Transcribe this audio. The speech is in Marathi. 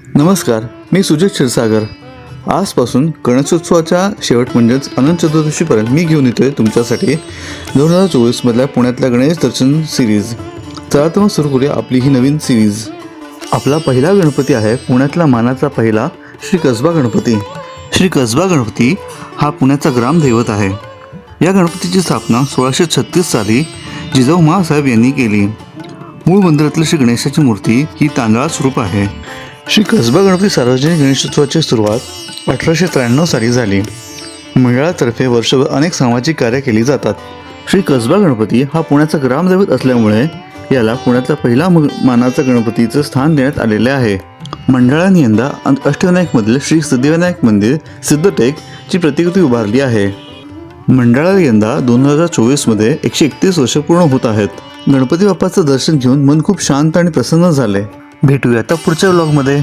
नमस्कार, मी सुजित क्षीरसागर. आजपासून गणेशोत्सवाच्या शेवट म्हणजेच अनंत चतुर्दशीपर्यंत मी घेऊन येतोय तुमच्यासाठी 2024मधल्या पुण्यातल्या गणेश दर्शन सिरीज. चला तर मग सुरू करूया आपली ही नवीन सिरीज. आपला पहिला गणपती आहे पुण्यातला मानाचा पहिला श्री कसबा गणपती. श्री कसबा गणपती हा पुण्याचा ग्रामदैवत आहे. या गणपतीची स्थापना 1636 साली जिजाऊ माँसाहेब यांनी केली. मूळ मंदिरातील श्री गणेशाची मूर्ती ही तांदळात रूप आहे. श्री कसबा गणपती सार्वजनिक गणेशोत्सवाची सुरुवात 1893 साली झाली. मंडळातर्फे वर्षभर अनेक सामाजिक कार्य केली जातात. श्री कसबा गणपती हा पुण्याचा ग्रामदैवत असल्यामुळे याला पुण्यातला पहिला मानाचा गणपतीचं स्थान देण्यात आलेले आहे. मंडळाने यंदा अष्टविनायकमधील श्री सिद्धिविनायक मंदिर सिद्धटेक ची प्रतिकृती उभारली आहे. मंडळाला यंदा 2024मध्ये 131 वर्ष पूर्ण होत आहेत. गणपती बाप्पाचं दर्शन घेऊन मन खूप शांत आणि प्रसन्न झाले. भेटूया आता पुढच्या व्लॉगमध्ये.